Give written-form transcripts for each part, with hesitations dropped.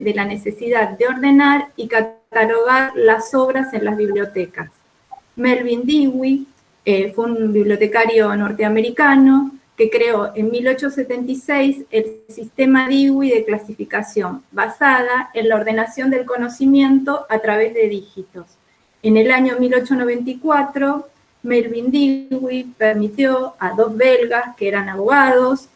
de la necesidad de ordenar y catalogar las obras en las bibliotecas. Melvin Dewey fue un bibliotecario norteamericano que creó en 1876 el sistema Dewey de clasificación, basada en la ordenación del conocimiento a través de dígitos. En el año 1894, Melvin Dewey permitió a dos belgas que eran abogados,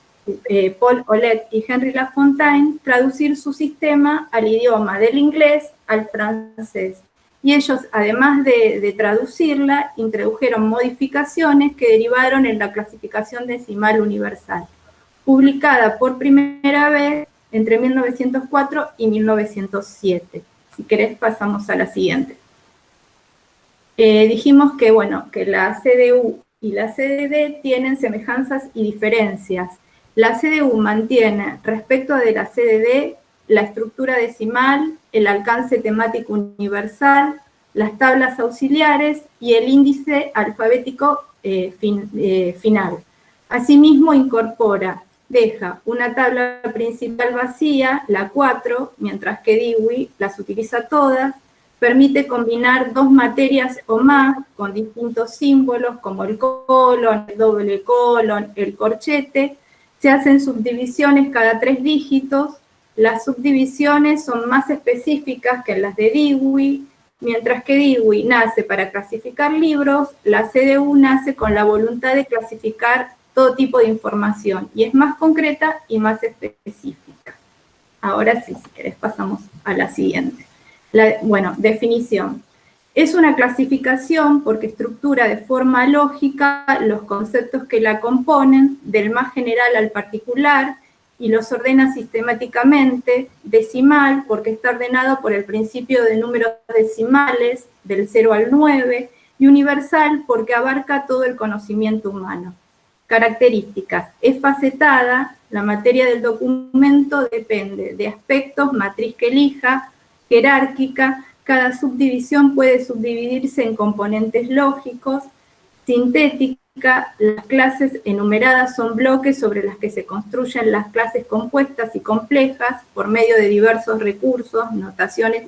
Paul Aulet y Henry Lafontaine, traducir su sistema al idioma del inglés al francés. Y ellos, además de traducirla, introdujeron modificaciones que derivaron en la clasificación decimal universal, publicada por primera vez entre 1904 y 1907. Si querés, pasamos a la siguiente. Dijimos que, bueno, que la CDU y la CDD tienen semejanzas y diferencias. La CDU mantiene, respecto de la CDD, la estructura decimal, el alcance temático universal, las tablas auxiliares y el índice alfabético final. Asimismo, deja una tabla principal vacía, la 4, mientras que Dewey las utiliza todas, permite combinar dos materias o más con distintos símbolos como el colon, el doble colon, el corchete. Se hacen subdivisiones cada 3 dígitos. Las subdivisiones son más específicas que las de Dewey. Mientras que Dewey nace para clasificar libros, la CDU nace con la voluntad de clasificar todo tipo de información y es más concreta y más específica. Ahora sí, si querés pasamos a la siguiente. Definición. Es una clasificación porque estructura de forma lógica los conceptos que la componen, del más general al particular, y los ordena sistemáticamente. Decimal porque está ordenado por el principio de números decimales, del 0 al 9, y universal porque abarca todo el conocimiento humano. Características. Es facetada, la materia del documento depende de aspectos, matriz que elija, jerárquica, cada subdivisión puede subdividirse en componentes lógicos, sintética, las clases enumeradas son bloques sobre las que se construyen las clases compuestas y complejas por medio de diversos recursos, notaciones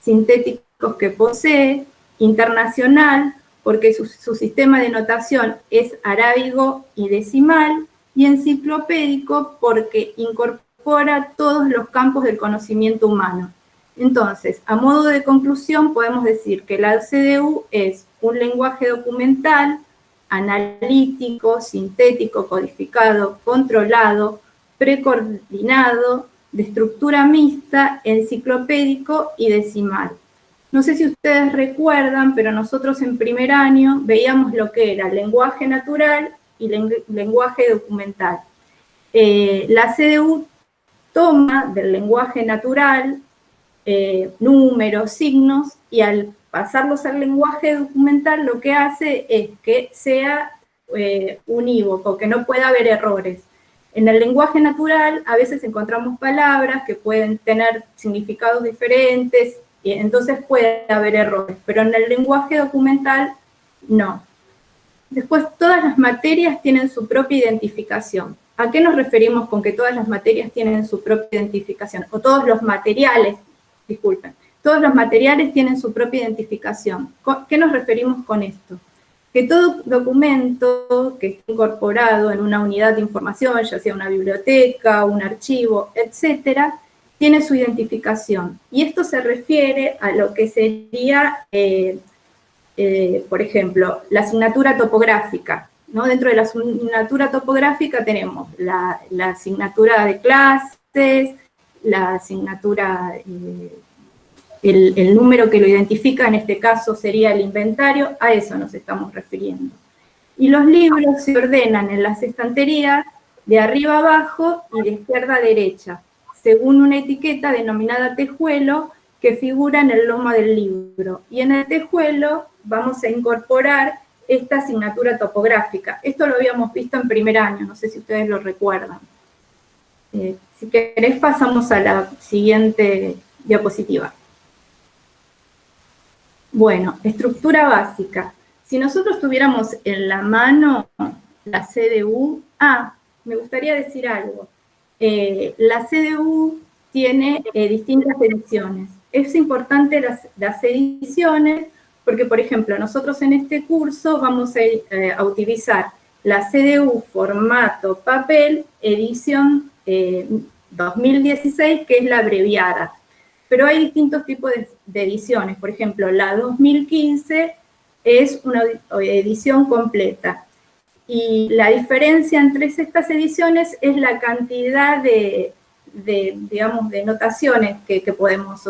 sintéticos que posee, internacional, porque su sistema de notación es arábigo y decimal, y enciclopédico porque incorpora todos los campos del conocimiento humano. Entonces, a modo de conclusión, podemos decir que la CDU es un lenguaje documental, analítico, sintético, codificado, controlado, precoordinado, de estructura mixta, enciclopédico y decimal. No sé si ustedes recuerdan, pero nosotros en primer año veíamos lo que era lenguaje natural y lenguaje documental. La CDU toma del lenguaje natural números, signos, y al pasarlos al lenguaje documental lo que hace es que sea unívoco, que no pueda haber errores. En el lenguaje natural a veces encontramos palabras que pueden tener significados diferentes, y entonces puede haber errores, pero en el lenguaje documental no. Después, todas las materias tienen su propia identificación. ¿A qué nos referimos con que todas las materias tienen su propia identificación? O todos los materiales, disculpen, todos los materiales tienen su propia identificación. ¿Qué nos referimos con esto? Que todo documento que esté incorporado en una unidad de información, ya sea una biblioteca, un archivo, etcétera, tiene su identificación. Y esto se refiere a lo que sería, por ejemplo, la asignatura topográfica, ¿no? Dentro de la asignatura topográfica tenemos la asignatura de clases, la asignatura, el número que lo identifica, en este caso sería el inventario, a eso nos estamos refiriendo. Y los libros se ordenan en las estanterías de arriba a abajo y de izquierda a derecha, según una etiqueta denominada tejuelo que figura en el lomo del libro. Y en el tejuelo vamos a incorporar esta asignatura topográfica. Esto lo habíamos visto en primer año, no sé si ustedes lo recuerdan. Si querés pasamos a la siguiente diapositiva. Bueno, estructura básica. Si nosotros tuviéramos en la mano la CDU, me gustaría decir algo. La CDU tiene distintas ediciones. Es importante las ediciones porque, por ejemplo, nosotros en este curso vamos a utilizar la CDU formato papel, edición 2016, que es la abreviada. Pero hay distintos tipos de ediciones. Por ejemplo, la 2015 es una edición completa. Y la diferencia entre estas ediciones es la cantidad digamos, de notaciones que podemos,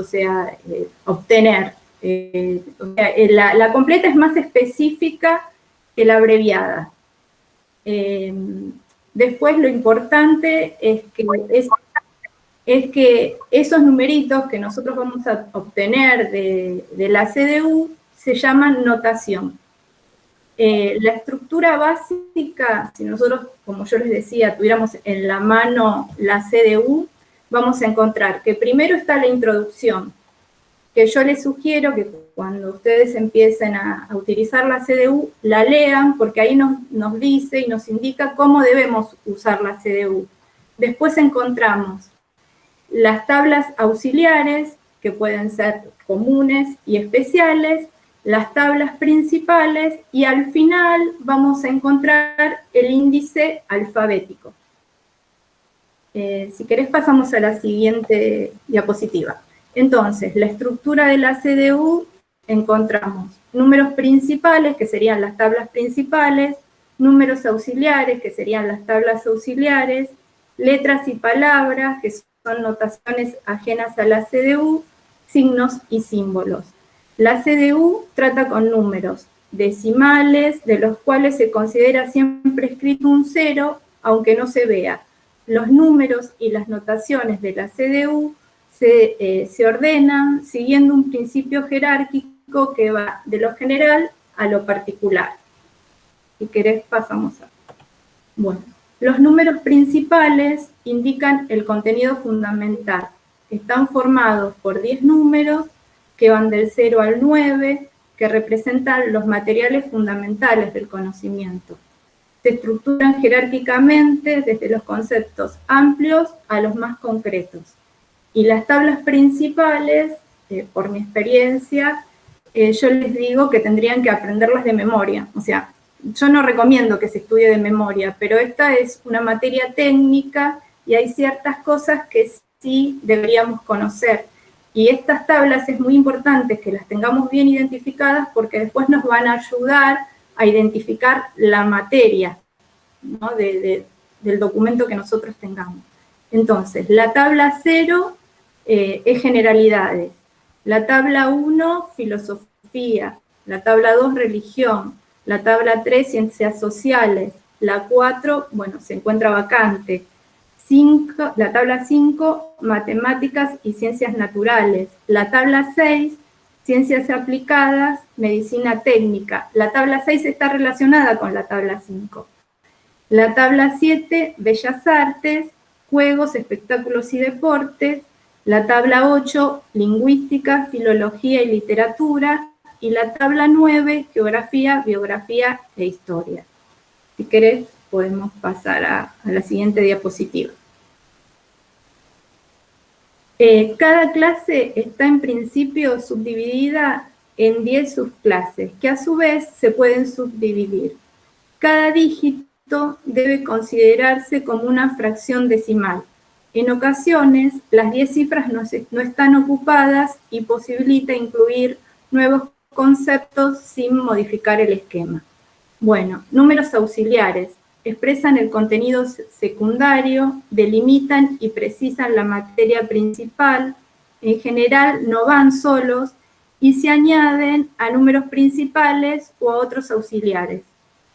obtener. La completa es más específica que la abreviada. Después lo importante es que esos numeritos que nosotros vamos a obtener de la CDU se llaman notación. La estructura básica, si nosotros, como yo les decía, tuviéramos en la mano la CDU, vamos a encontrar que primero está la introducción, que yo les sugiero que cuando ustedes empiecen a utilizar la CDU, la lean, porque ahí nos dice y nos indica cómo debemos usar la CDU. Después encontramos las tablas auxiliares, que pueden ser comunes y especiales, las tablas principales, y al final vamos a encontrar el índice alfabético. Si querés pasamos a la siguiente diapositiva. Entonces, la estructura de la CDU, encontramos números principales, que serían las tablas principales, números auxiliares, que serían las tablas auxiliares, letras y palabras, que son notaciones ajenas a la CDU, signos y símbolos. La CDU trata con números decimales, de los cuales se considera siempre escrito un 0, aunque no se vea. Los números y las notaciones de la CDU se ordenan siguiendo un principio jerárquico que va de lo general a lo particular. Si querés, pasamos a... Bueno, los números principales indican el contenido fundamental. Están formados por 10 números que van del 0 al 9, que representan los materiales fundamentales del conocimiento. Se estructuran jerárquicamente desde los conceptos amplios a los más concretos. Y las tablas principales, por mi experiencia, yo les digo que tendrían que aprenderlas de memoria. O sea, yo no recomiendo que se estudie de memoria, pero esta es una materia técnica y hay ciertas cosas que sí deberíamos conocer. Y estas tablas es muy importante que las tengamos bien identificadas porque después nos van a ayudar a identificar la materia, ¿no? del documento que nosotros tengamos. Entonces, la tabla 0 es generalidades, la tabla 1, filosofía, la tabla 2, religión, la tabla 3, ciencias sociales, la 4, bueno, se encuentra vacante, la tabla 5, matemáticas y ciencias naturales, la tabla 6, ciencias aplicadas, medicina técnica, la tabla 6 está relacionada con la tabla 5. La tabla 7, bellas artes, juegos, espectáculos y deportes, la tabla 8, lingüística, filología y literatura, y la tabla 9, geografía, biografía e historia. Si querés, podemos pasar a la siguiente diapositiva. Cada clase está en principio subdividida en 10 subclases, que a su vez se pueden subdividir. Cada dígito debe considerarse como una fracción decimal. En ocasiones, las 10 cifras no están ocupadas y posibilita incluir nuevos conceptos sin modificar el esquema. Bueno, números auxiliares. Expresan el contenido secundario, delimitan y precisan la materia principal, en general no van solos y se añaden a números principales o a otros auxiliares.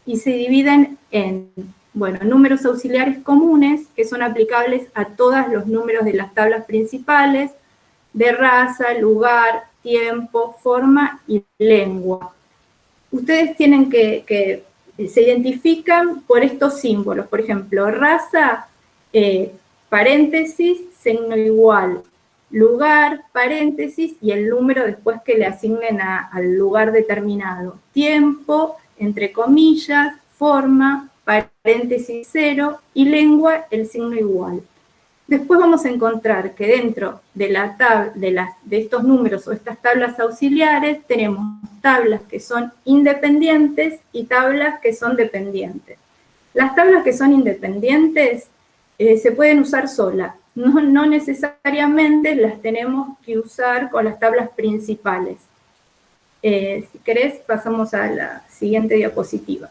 Y se dividen en, bueno, números auxiliares comunes, que son aplicables a todos los números de las tablas principales, de raza, lugar, tiempo, forma y lengua. Ustedes tienen que se identifican por estos símbolos. Por ejemplo, raza, paréntesis, signo igual, lugar, paréntesis, y el número después que le asignen al lugar determinado. Tiempo, entre comillas, forma, paréntesis 0, y lengua, el signo igual. Después vamos a encontrar que dentro de estos números o estas tablas auxiliares tenemos tablas que son independientes y tablas que son dependientes. Las tablas que son independientes se pueden usar solas, no necesariamente las tenemos que usar con las tablas principales. Si querés, pasamos a la siguiente diapositiva.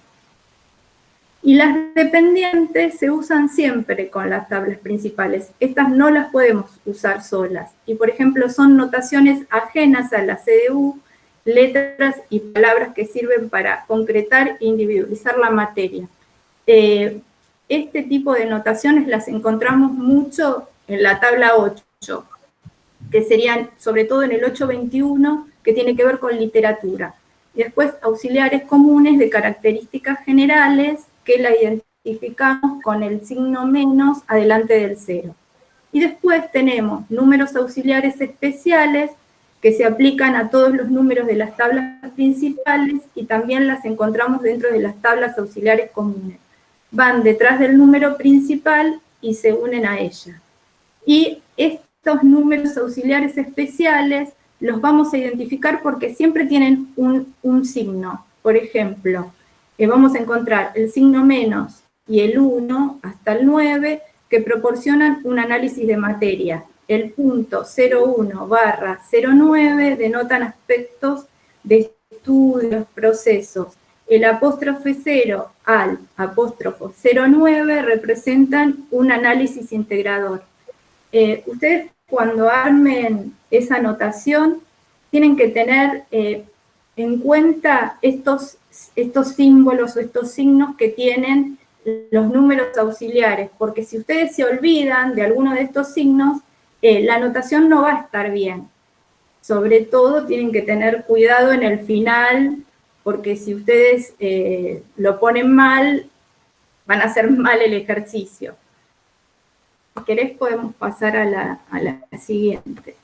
Y las dependientes se usan siempre con las tablas principales. Estas no las podemos usar solas. Y, por ejemplo, son notaciones ajenas a la CDU, letras y palabras que sirven para concretar e individualizar la materia. Este tipo de notaciones las encontramos mucho en la tabla 8, que serían, sobre todo en el 821, que tiene que ver con literatura. Y después, auxiliares comunes de características generales, que la identificamos con el signo menos adelante del 0. Y después tenemos números auxiliares especiales que se aplican a todos los números de las tablas principales y también las encontramos dentro de las tablas auxiliares comunes. Van detrás del número principal y se unen a ella. Y estos números auxiliares especiales los vamos a identificar porque siempre tienen un signo. Por ejemplo, vamos a encontrar el signo menos y el 1 hasta el 9 que proporcionan un análisis de materia. El punto 01/09 denotan aspectos de estudios, procesos. El apóstrofe 0 al apóstrofo 09 representan un análisis integrador. Ustedes cuando armen esa notación tienen que tener en cuenta estos símbolos o estos signos que tienen los números auxiliares, porque si ustedes se olvidan de alguno de estos signos, la notación no va a estar bien. Sobre todo tienen que tener cuidado en el final, porque si ustedes lo ponen mal, van a hacer mal el ejercicio. Si querés podemos pasar a la siguiente.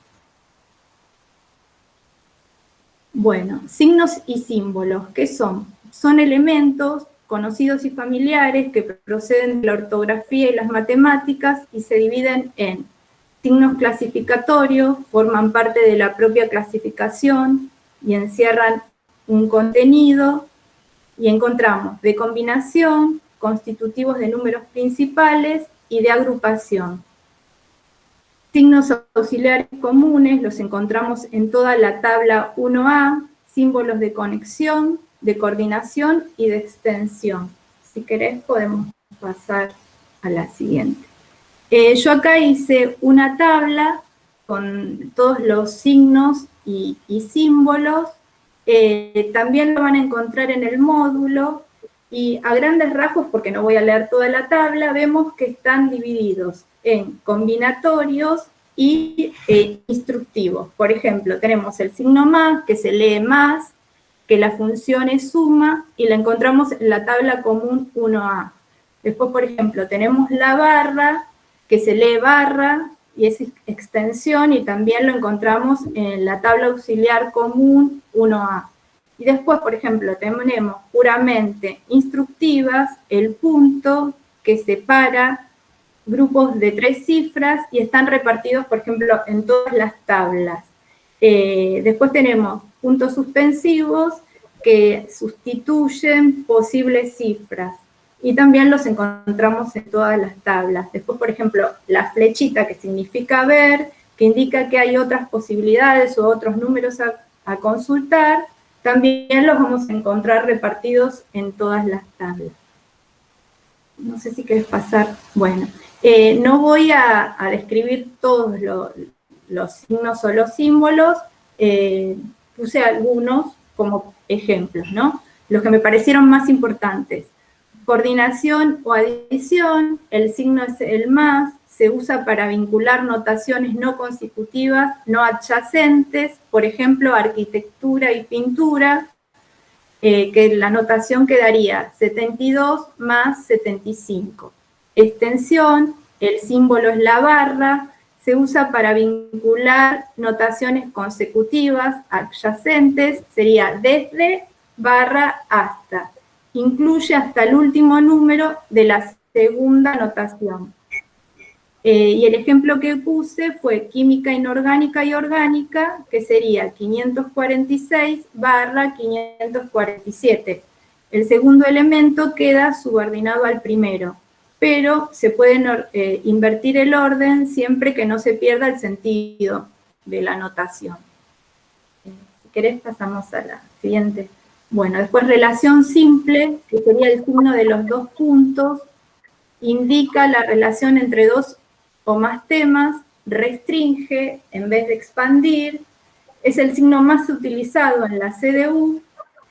Bueno, signos y símbolos, ¿qué son? Son elementos conocidos y familiares que proceden de la ortografía y las matemáticas y se dividen en signos clasificatorios, forman parte de la propia clasificación y encierran un contenido, y encontramos de combinación, constitutivos de números principales y de agrupación. Signos auxiliares comunes los encontramos en toda la tabla 1A, símbolos de conexión, de coordinación y de extensión. Si querés podemos pasar a la siguiente. Yo acá hice una tabla con todos los signos y símbolos. También lo van a encontrar en el módulo y a grandes rasgos, porque no voy a leer toda la tabla, vemos que están divididos en combinatorios y instructivos. Por ejemplo, tenemos el signo más, que se lee más, que la función es suma, y la encontramos en la tabla común 1A. Después, por ejemplo, tenemos la barra, que se lee barra, y es extensión, y también lo encontramos en la tabla auxiliar común 1A. Y después, por ejemplo, tenemos puramente instructivas, el punto, que separa grupos de 3 cifras y están repartidos, por ejemplo, en todas las tablas. Después tenemos puntos suspensivos que sustituyen posibles cifras y también los encontramos en todas las tablas. Después, por ejemplo, la flechita que significa ver, que indica que hay otras posibilidades o otros números a consultar, también los vamos a encontrar repartidos en todas las tablas. No sé si querés pasar. Bueno, no voy a describir todos los signos o los símbolos, puse algunos como ejemplos, ¿no? Los que me parecieron más importantes. Coordinación o adición, el signo es el más, se usa para vincular notaciones no consecutivas, no adyacentes, por ejemplo, arquitectura y pintura, que la notación quedaría 72 más 75. Extensión, el símbolo es la barra, se usa para vincular notaciones consecutivas, adyacentes, sería desde, barra, hasta. Incluye hasta el último número de la segunda notación. Y el ejemplo que puse fue química inorgánica y orgánica, que sería 546/547. El segundo elemento queda subordinado al primero, pero se puede invertir el orden siempre que no se pierda el sentido de la notación. Si querés pasamos a la siguiente. Bueno, después relación simple, que sería el signo de los dos puntos, indica la relación entre dos o más temas, restringe en vez de expandir, es el signo más utilizado en la CDU,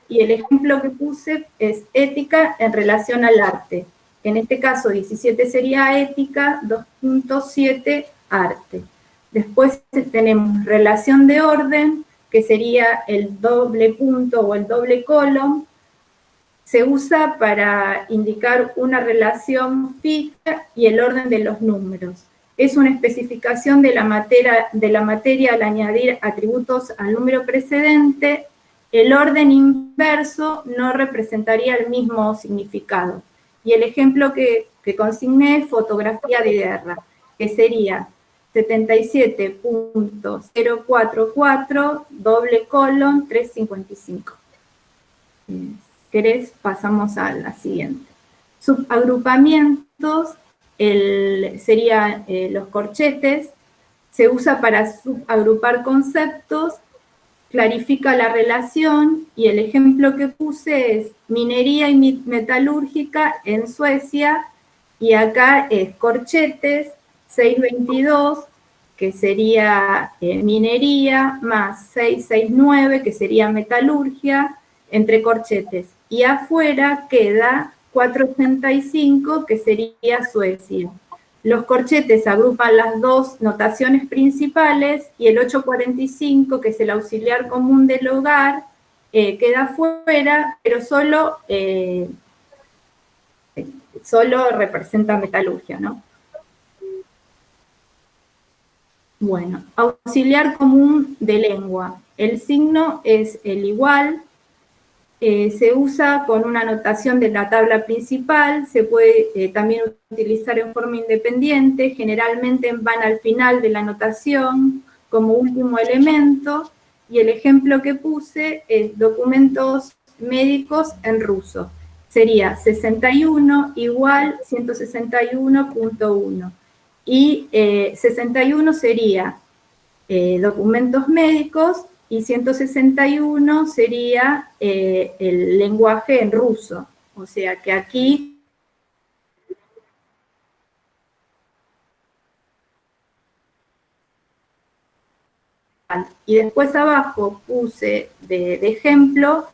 y el ejemplo que puse es ética en relación al arte. En este caso 17 sería ética, 2.7 arte. Después tenemos relación de orden, que sería el doble punto o el doble colon. Se usa para indicar una relación fija y el orden de los números. Es una especificación de la materia al añadir atributos al número precedente. El orden inverso no representaría el mismo significado. Y el ejemplo que consigné es fotografía de guerra, que sería 77.044 doble colon 355. ¿Querés? Pasamos a la siguiente. Subagrupamientos serían los corchetes. Se usa para subagrupar conceptos, clarifica la relación, y el ejemplo que puse es minería y metalúrgica en Suecia, y acá es corchetes, 622, que sería minería, más 669, que sería metalurgia, entre corchetes. Y afuera queda 485, que sería Suecia. Los corchetes agrupan las dos notaciones principales, y el 845, que es el auxiliar común del hogar, queda afuera, pero solo representa metalurgia, ¿no? Bueno, auxiliar común de lengua. El signo es el igual. Se usa con una notación de la tabla principal, se puede también utilizar en forma independiente, generalmente van al final de la notación como último elemento, y el ejemplo que puse es documentos médicos en ruso. Sería 61 igual 161.1, y 61 sería documentos médicos, y 161 sería el lenguaje en ruso. O sea que aquí y después abajo puse de ejemplo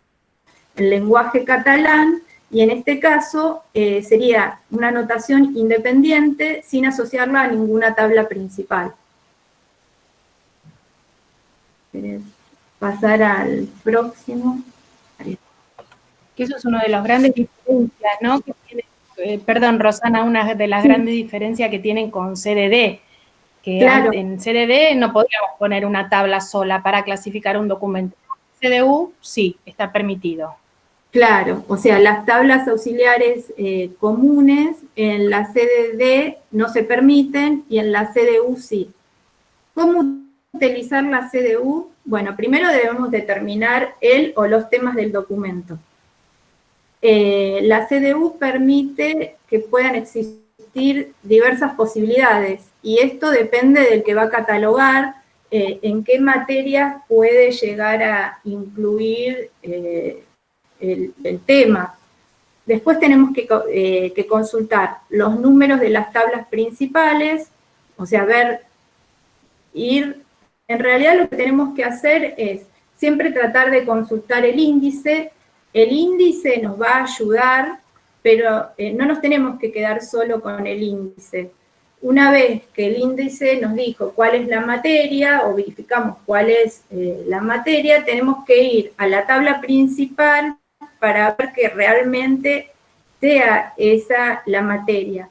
el lenguaje catalán, y en este caso sería una notación independiente sin asociarla a ninguna tabla principal. Pasar al próximo. Que eso es una de las grandes diferencias, ¿no? Que tiene, perdón, Rosana, una de las grandes diferencias que tienen con CDD, que claro, en CDD no podríamos poner una tabla sola para clasificar un documento. En CDU sí, está permitido. Claro, o sea, las tablas auxiliares comunes en la CDD no se permiten, y en la CDU sí. ¿Cómo utilizar la CDU? Bueno, primero debemos determinar el o los temas del documento. La CDU permite que puedan existir diversas posibilidades, y esto depende del que va a catalogar, en qué materia puede llegar a incluir el tema. Después tenemos que consultar los números de las tablas principales, o sea, en realidad lo que tenemos que hacer es siempre tratar de consultar el índice. El índice nos va a ayudar, pero no nos tenemos que quedar solo con el índice. Una vez que el índice nos dijo cuál es la materia, o verificamos cuál es la materia, tenemos que ir a la tabla principal para ver que realmente sea esa la materia.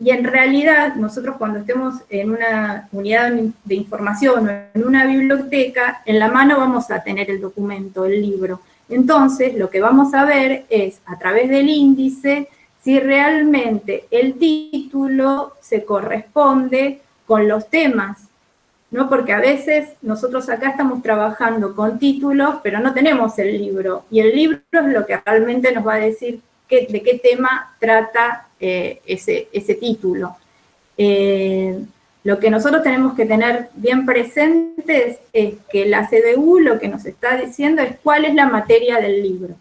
Y en realidad, nosotros cuando estemos en una unidad de información o en una biblioteca, en la mano vamos a tener el documento, el libro. Entonces, lo que vamos a ver es, a través del índice, si realmente el título se corresponde con los temas, ¿no? Porque a veces nosotros acá estamos trabajando con títulos, pero no tenemos el libro, y el libro es lo que realmente nos va a decir de qué tema trata ese título. Lo que nosotros tenemos que tener bien presentes es que la CDU lo que nos está diciendo es cuál es la materia del libro.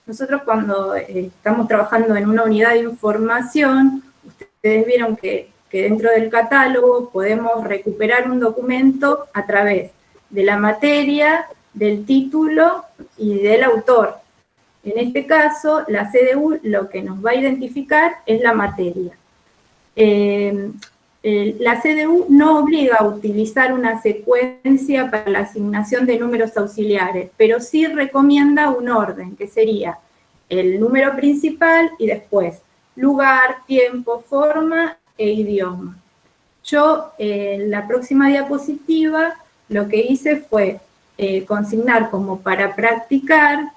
Nosotros cuando estamos trabajando en una unidad de información, ustedes vieron que dentro del catálogo podemos recuperar un documento a través de la materia, del título y del autor. En este caso, la CDU lo que nos va a identificar es la materia. La CDU no obliga a utilizar una secuencia para la asignación de números auxiliares, pero sí recomienda un orden, que sería el número principal y después lugar, tiempo, forma e idioma. Yo, en la próxima diapositiva, lo que hice fue consignar como para practicar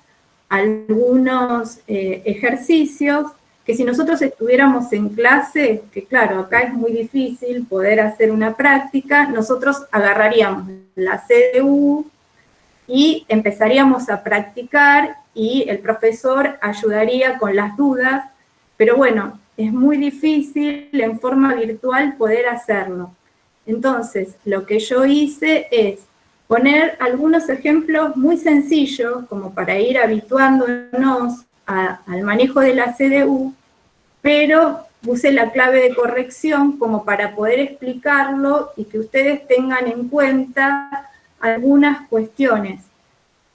algunos ejercicios que si nosotros estuviéramos en clase, que claro, acá es muy difícil poder hacer una práctica, nosotros agarraríamos la CDU y empezaríamos a practicar y el profesor ayudaría con las dudas, pero bueno, es muy difícil en forma virtual poder hacerlo. Entonces, lo que yo hice es poner algunos ejemplos muy sencillos, como para ir habituándonos al manejo de la CDU, pero puse la clave de corrección como para poder explicarlo y que ustedes tengan en cuenta algunas cuestiones.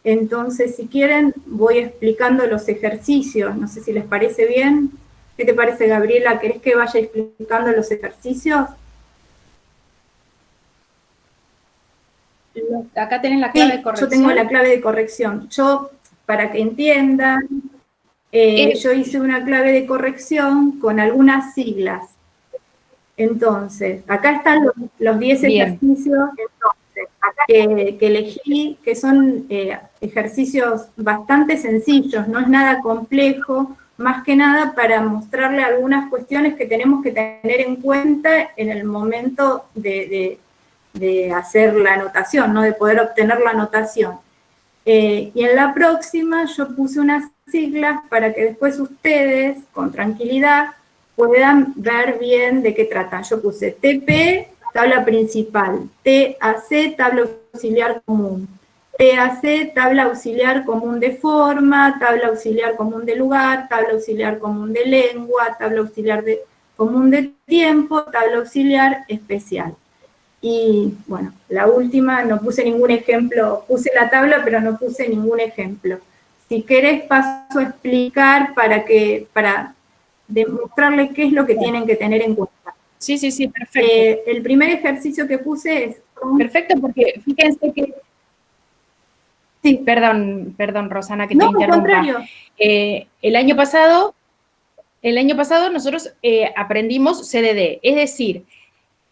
Entonces, si quieren, voy explicando los ejercicios, no sé si les parece bien. ¿Qué te parece, Gabriela? ¿Querés que vaya explicando los ejercicios? Acá tenés la clave de corrección. Yo tengo la clave de corrección. Yo, para que entiendan, yo hice una clave de corrección con algunas siglas. Entonces, acá están los 10 ejercicios que elegí, que son ejercicios bastante sencillos, no es nada complejo, más que nada para mostrarle algunas cuestiones que tenemos que tener en cuenta en el momento de hacer la anotación, ¿no? De poder obtener la anotación. Y en la próxima yo puse unas siglas para que después ustedes, con tranquilidad, puedan ver bien de qué tratan. Yo puse TP, tabla principal, TAC, tabla auxiliar común, TAC, tabla auxiliar común de forma, tabla auxiliar común de lugar, tabla auxiliar común de lengua, tabla auxiliar común de tiempo, tabla auxiliar especial. Y bueno, la última no puse ningún ejemplo, puse la tabla pero no puse ningún ejemplo. Si querés paso a explicar para demostrarles qué es lo que tienen que tener en cuenta. Sí, perfecto. El primer ejercicio que puse es... Perfecto, porque fíjense que... Sí, perdón, Rosana, que te interrumpa. No, al contrario. El año pasado nosotros aprendimos CDD, es decir,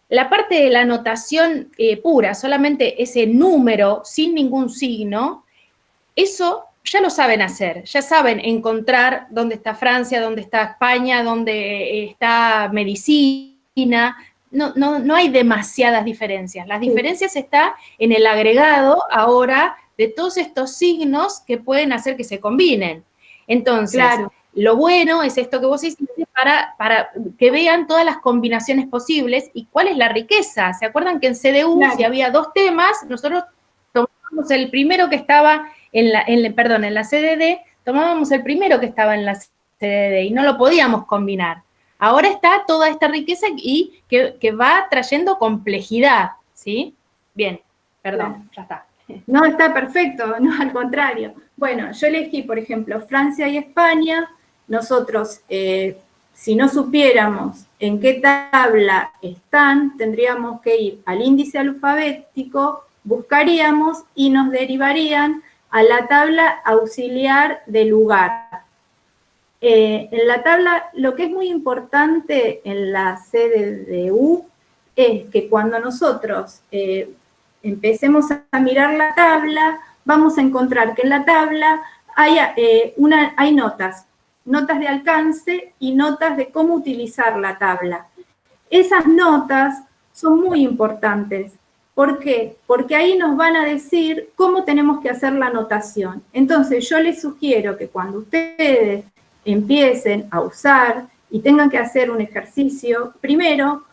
la parte de la anotación pura, solamente ese número sin ningún signo, eso ya lo saben hacer, ya saben encontrar dónde está Francia, dónde está España, dónde está medicina. No hay demasiadas diferencias. Las diferencias están en el agregado ahora de todos estos signos que pueden hacer que se combinen. Entonces, claro, lo bueno es esto que vos hiciste para que vean todas las combinaciones posibles y cuál es la riqueza. ¿Se acuerdan que en CDU, claro, si había dos temas, nosotros tomábamos el primero que estaba en la CDD, tomábamos el primero que estaba en la CDD y no lo podíamos combinar. Ahora está toda esta riqueza y que va trayendo complejidad, ¿sí? Bien, perdón, ya está. No, está perfecto, no, al contrario. Bueno, yo elegí, por ejemplo, Francia y España. Nosotros, si no supiéramos en qué tabla están, tendríamos que ir al índice alfabético, buscaríamos y nos derivarían a la tabla auxiliar de lugar. En la tabla, lo que es muy importante en la CDU es que cuando nosotros empecemos a mirar la tabla, vamos a encontrar que en la tabla hay notas. notas de alcance y notas de cómo utilizar la tabla. Esas notas son muy importantes. ¿Por qué? Porque ahí nos van a decir cómo tenemos que hacer la anotación. Entonces, yo les sugiero que cuando ustedes empiecen a usar y tengan que hacer un ejercicio, primero,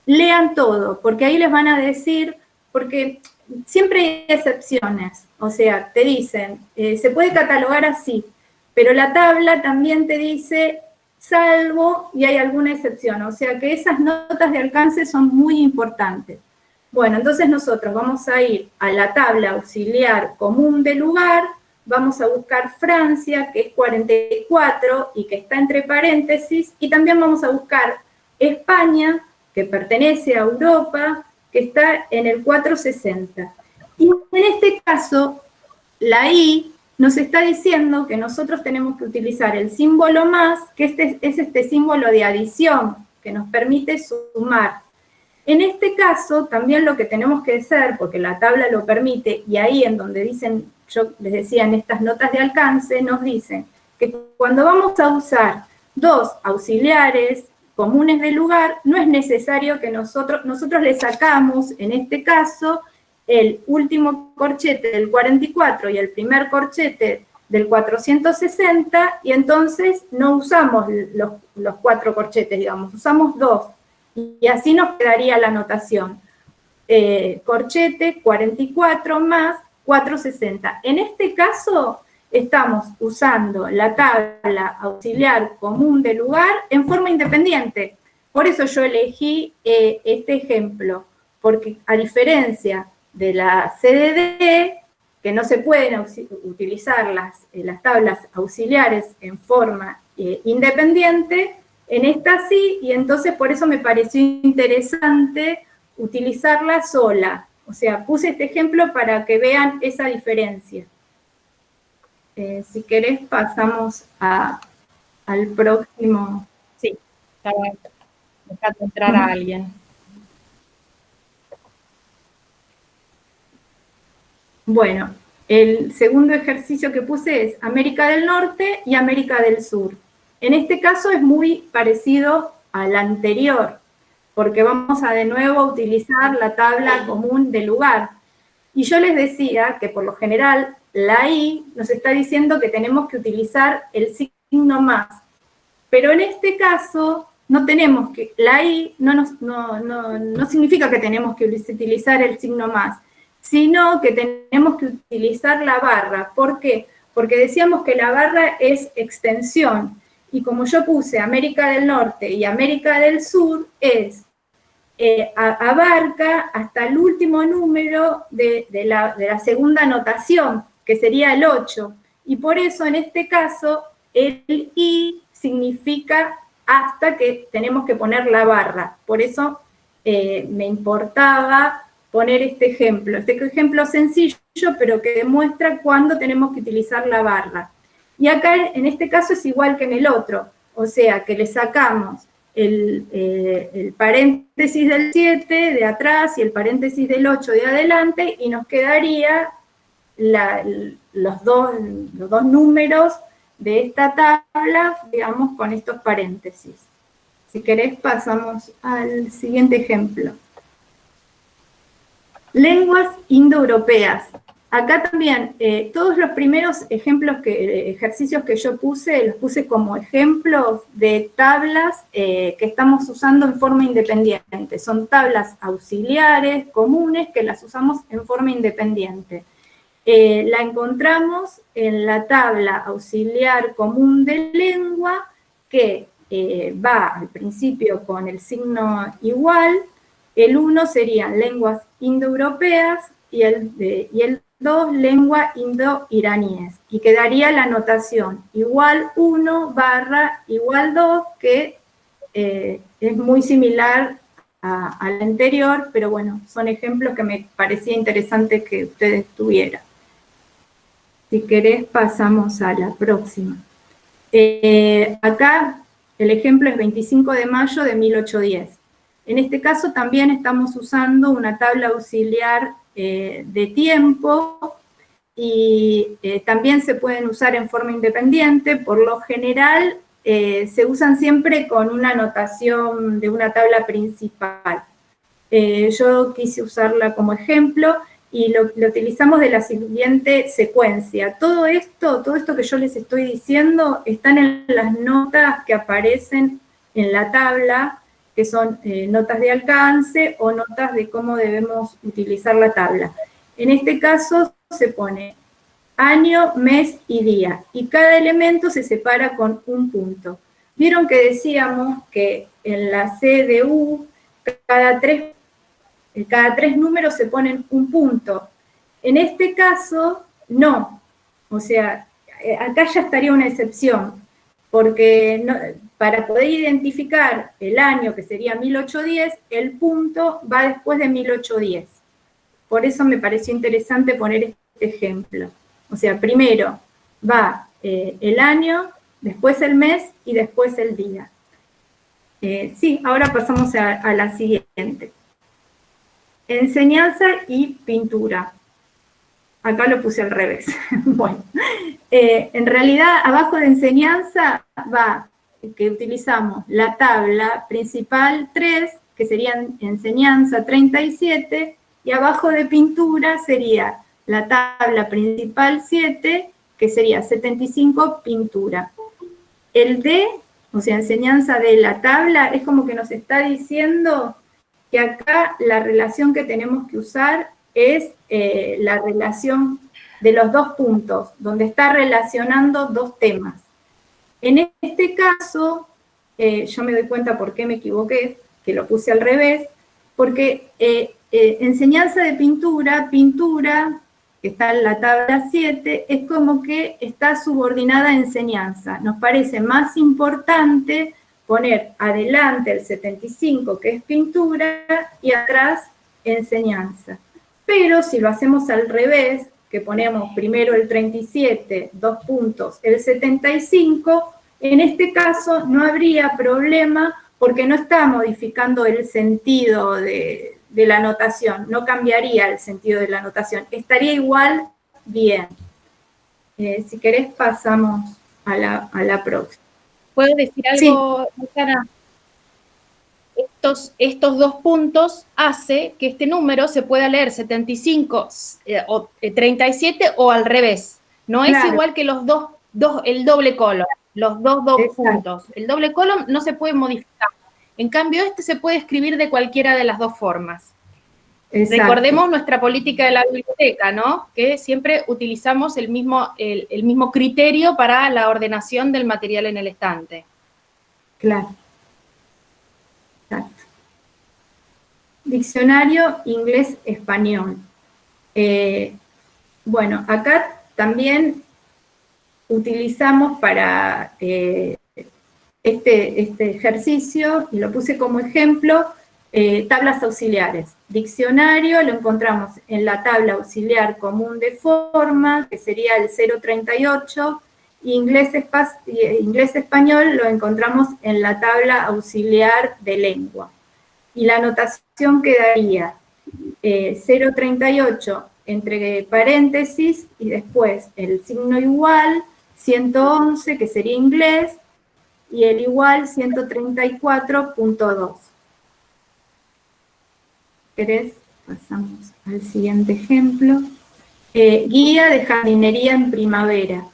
lean todo, porque ahí les van a decir, porque siempre hay excepciones, o sea, te dicen, se puede catalogar así, pero la tabla también te dice salvo y hay alguna excepción, o sea que esas notas de alcance son muy importantes. Bueno, entonces nosotros vamos a ir a la tabla auxiliar común de lugar, vamos a buscar Francia, que es 44 y que está entre paréntesis, y también vamos a buscar España, que pertenece a Europa, que está en el 460. Y en este caso, la I nos está diciendo que nosotros tenemos que utilizar el símbolo más, que es este símbolo de adición, que nos permite sumar. En este caso, también lo que tenemos que hacer, porque la tabla lo permite, y ahí en donde dicen, yo les decía en estas notas de alcance, nos dicen que cuando vamos a usar dos auxiliares comunes de lugar, no es necesario que nosotros le sacamos, en este caso, el último corchete del 44 y el primer corchete del 460, y entonces no usamos los 4 corchetes, digamos, usamos 2. Y así nos quedaría la anotación. Corchete 44 más 460. En este caso, estamos usando la tabla auxiliar común de lugar en forma independiente. Por eso yo elegí este ejemplo, porque a diferencia de la CDD, que no se pueden utilizar las tablas auxiliares en forma independiente, en esta sí, y entonces por eso me pareció interesante utilizarla sola. O sea, puse este ejemplo para que vean esa diferencia. Si querés, pasamos al próximo. Sí, está bien. Dejate entrar a alguien. Bueno, el segundo ejercicio que puse es América del Norte y América del Sur. En este caso es muy parecido al anterior, porque vamos a de nuevo a utilizar la tabla común de lugar. Y yo les decía que por lo general la I nos está diciendo que tenemos que utilizar el signo más. Pero en este caso no tenemos que, la I no significa que tenemos que utilizar el signo más, sino que tenemos que utilizar la barra. ¿Por qué? Porque decíamos que la barra es extensión. Y como yo puse América del Norte y América del Sur, abarca hasta el último número de la segunda anotación, que sería el 8. Y por eso, en este caso, el I significa hasta que tenemos que poner la barra. Por eso me importaba poner este ejemplo sencillo, pero que demuestra cuándo tenemos que utilizar la barra. Y acá, en este caso, es igual que en el otro, o sea, que le sacamos el paréntesis del 7 de atrás y el paréntesis del 8 de adelante, y nos quedaría los dos números de esta tabla, digamos, con estos paréntesis. Si querés, pasamos al siguiente ejemplo. Lenguas indoeuropeas. Acá también, todos los primeros ejercicios que yo puse, los puse como ejemplos de tablas que estamos usando en forma independiente. Son tablas auxiliares, comunes, que las usamos en forma independiente. La encontramos en la tabla auxiliar común de lengua, que va al principio con el signo igual. El 1 serían lenguas indoeuropeas y el 2 lengua indo-iraníes, y quedaría la anotación igual 1 barra igual 2, que es muy similar al anterior, pero bueno, son ejemplos que me parecía interesante que ustedes tuvieran. Si querés, pasamos a la próxima. Acá el ejemplo es 25 de mayo de 1810. En este caso también estamos usando una tabla auxiliar de tiempo, y también se pueden usar en forma independiente. Por lo general se usan siempre con una notación de una tabla principal. Yo quise usarla como ejemplo y lo utilizamos de la siguiente secuencia. Todo esto que yo les estoy diciendo, están en las notas que aparecen en la tabla, que son notas de alcance o notas de cómo debemos utilizar la tabla. En este caso se pone año, mes y día, y cada elemento se separa con un punto. Vieron que decíamos que en la CDU cada tres números se ponen un punto. En este caso, no. O sea, acá ya estaría una excepción, porque no, para poder identificar el año, que sería 1810, el punto va después de 1810. Por eso me pareció interesante poner este ejemplo. O sea, primero va el año, después el mes y después el día. Sí, ahora pasamos a la siguiente. Enseñanza y pintura. Acá lo puse al revés. Bueno, en realidad abajo de enseñanza va que utilizamos la tabla principal 3, que serían enseñanza 37, y abajo de pintura sería la tabla principal 7, que sería 75 pintura. El D, o sea, enseñanza de la tabla, es como que nos está diciendo que acá la relación que tenemos que usar es la relación de los dos puntos, donde está relacionando dos temas. En este caso, yo me doy cuenta por qué me equivoqué, que lo puse al revés, porque enseñanza de pintura, que está en la tabla 7, es como que está subordinada a enseñanza. Nos parece más importante poner adelante el 75, que es pintura, y atrás enseñanza. Pero si lo hacemos al revés, que ponemos primero el 37, 2 puntos, el 75, en este caso no habría problema porque no está modificando el sentido de la notación, no cambiaría el sentido de la notación, estaría igual bien. Si querés pasamos a la próxima. ¿Puedo decir algo, Susana? Estos 2 puntos hace que este número se pueda leer 75 o 37 o al revés. No es igual que los el doble colon, los dos puntos. El doble colon no se puede modificar. En cambio, este se puede escribir de cualquiera de las dos formas. Exacto. Recordemos nuestra política de la biblioteca, ¿no? Que siempre utilizamos el mismo criterio para la ordenación del material en el estante. Claro. Exacto. Diccionario inglés-español. Bueno, acá también utilizamos para este ejercicio, y lo puse como ejemplo, tablas auxiliares. Diccionario lo encontramos en la tabla auxiliar común de forma, que sería el 038, y inglés-español lo encontramos en la tabla auxiliar de lengua. Y la notación quedaría 038 entre paréntesis y después el signo igual, 111, que sería inglés, y el igual 134.2. ¿Querés? Pasamos al siguiente ejemplo. Guía de jardinería en primavera.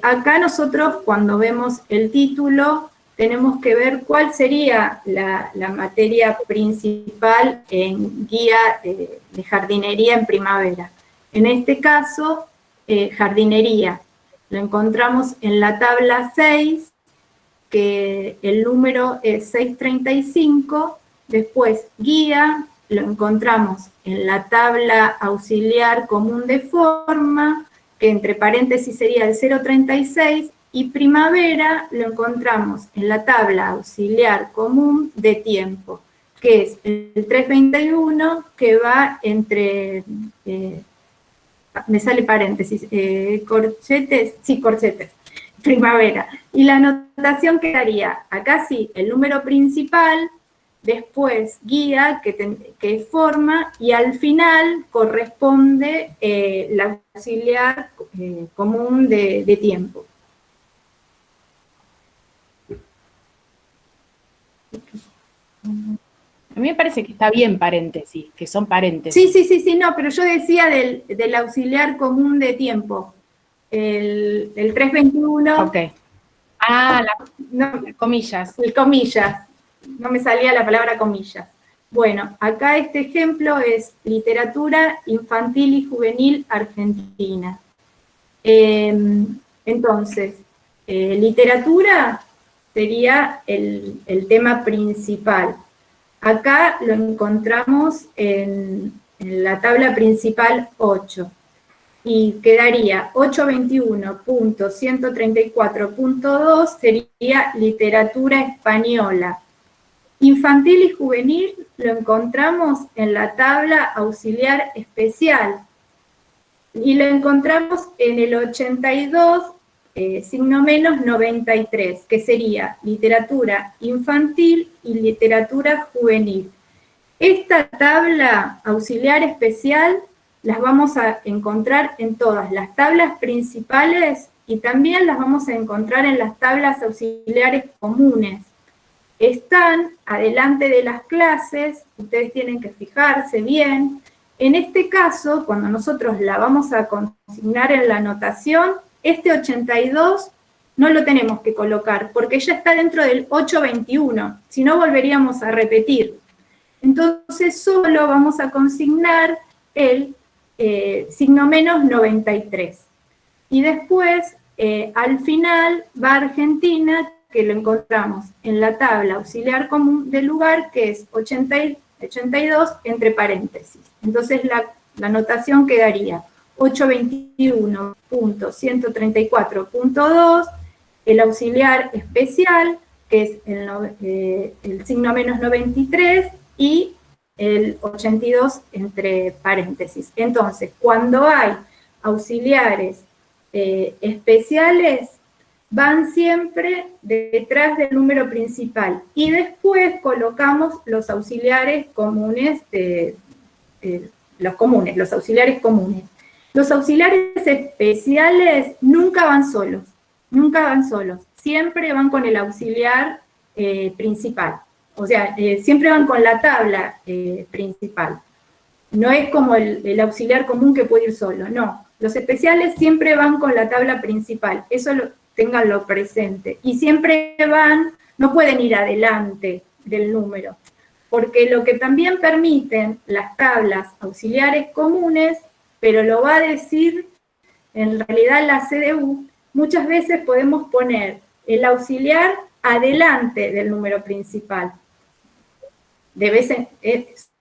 Acá nosotros, cuando vemos el título, tenemos que ver cuál sería la materia principal en guía de jardinería en primavera. En este caso, jardinería. Lo encontramos en la tabla 6, que el número es 635. Después, guía, lo encontramos en la tabla auxiliar común de forma, que entre paréntesis sería el 036, y primavera lo encontramos en la tabla auxiliar común de tiempo, que es el 321, que va entre, me sale paréntesis, corchetes, sí, corchetes, primavera. Y la anotación quedaría, acá sí, el número principal, después guía, que forma, y al final corresponde la auxiliar común de tiempo. A mí me parece que está bien paréntesis, que son paréntesis. Sí, no, pero yo decía del auxiliar común de tiempo. El 321. Ok. Ah, no, comillas. el comillas. No me salía la palabra comillas. Bueno, acá este ejemplo es literatura infantil y juvenil argentina. Entonces, literatura sería el tema principal. Acá lo encontramos en la tabla principal 8 y quedaría 821.134.2 sería literatura española. Infantil y juvenil lo encontramos en la tabla auxiliar especial y lo encontramos en el 82, signo menos 93, que sería literatura infantil y literatura juvenil. Esta tabla auxiliar especial las vamos a encontrar en todas las tablas principales y también las vamos a encontrar en las tablas auxiliares comunes. Están adelante de las clases, ustedes tienen que fijarse bien. En este caso, cuando nosotros la vamos a consignar en la anotación, este 82 no lo tenemos que colocar, porque ya está dentro del 821, si no volveríamos a repetir. Entonces solo vamos a consignar el signo menos 93. Y después, al final, va Argentina, que lo encontramos en la tabla auxiliar común del lugar, que es 82 entre paréntesis. Entonces la anotación quedaría 821.134.2, el auxiliar especial, que es el signo menos 93, y el 82 entre paréntesis. Entonces, cuando hay auxiliares especiales, van siempre detrás del número principal y después colocamos los auxiliares comunes, los auxiliares comunes. Los auxiliares especiales nunca van solos, siempre van con el auxiliar principal, o sea, siempre van con la tabla principal. No es como el auxiliar común que puede ir solo, no. Los especiales siempre van con la tabla principal, eso ténganlo presente. Y siempre no pueden ir adelante del número, porque lo que también permiten las tablas auxiliares comunes, pero lo va a decir en realidad la CDU, muchas veces podemos poner el auxiliar adelante del número principal.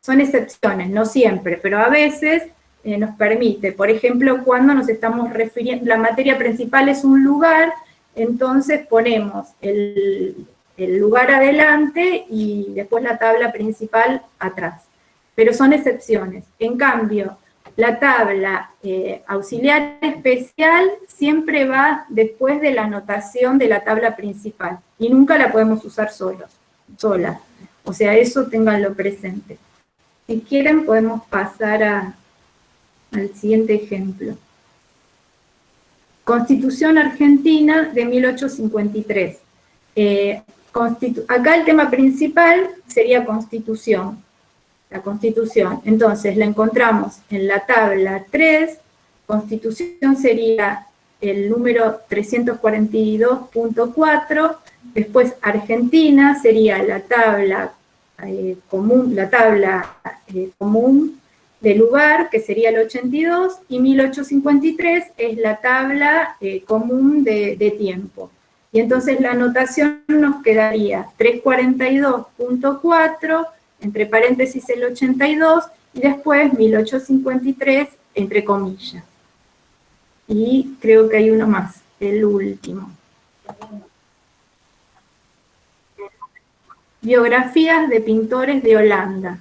Son excepciones, no siempre, pero a veces nos permite. Por ejemplo, cuando nos estamos refiriendo, la materia principal es un lugar, entonces ponemos el lugar adelante y después la tabla principal atrás. Pero son excepciones. En cambio, la tabla auxiliar especial siempre va después de la anotación de la tabla principal y nunca la podemos usar sola. O sea, eso ténganlo presente. Si quieren podemos pasar al siguiente ejemplo. Constitución Argentina de 1853. Acá el tema principal sería Constitución. La Constitución. Entonces la encontramos en la tabla 3. Constitución sería el número 342.4. Después Argentina sería la tabla común, común de lugar, que sería el 82, y 1853 es la tabla común de tiempo. Y entonces la anotación nos quedaría 342.4, entre paréntesis el 82, y después 1853, entre comillas. Y creo que hay uno más, el último. Biografías de pintores de Holanda.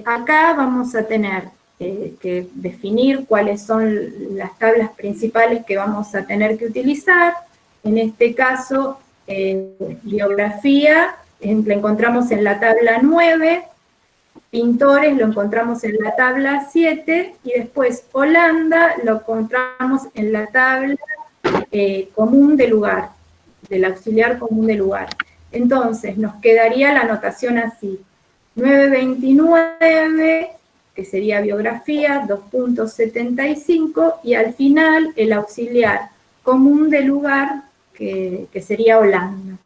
Acá vamos a tener que definir cuáles son las tablas principales que vamos a tener que utilizar. En este caso, biografía, la encontramos en la tabla 9, pintores lo encontramos en la tabla 7, y después Holanda lo encontramos en la tabla común de lugar, del auxiliar común de lugar. Entonces, nos quedaría la anotación así. 929, que sería biografía, 2.75, y al final el auxiliar común de lugar, que sería Holanda.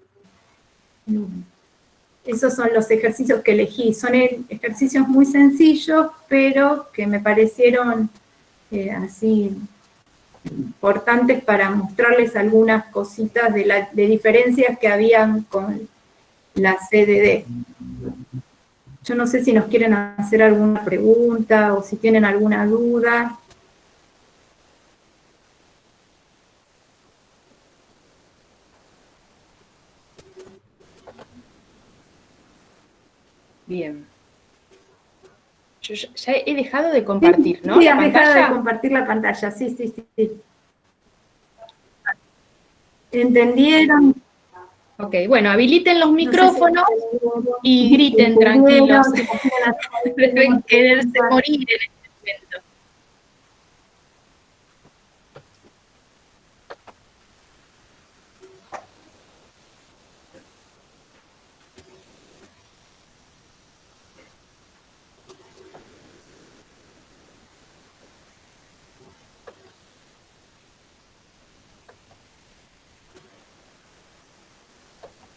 Esos son los ejercicios que elegí. Son ejercicios muy sencillos, pero que me parecieron así importantes para mostrarles algunas cositas de diferencias que habían con la CDD. Yo no sé si nos quieren hacer alguna pregunta o si tienen alguna duda. Bien. Yo ya he dejado de compartir, ¿no? Sí, has dejado de compartir la pantalla, sí. ¿Entendieron? Ok, bueno, habiliten los micrófonos y griten tranquilos. Deben quererse morir en este momento.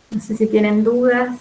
No sé si tienen dudas.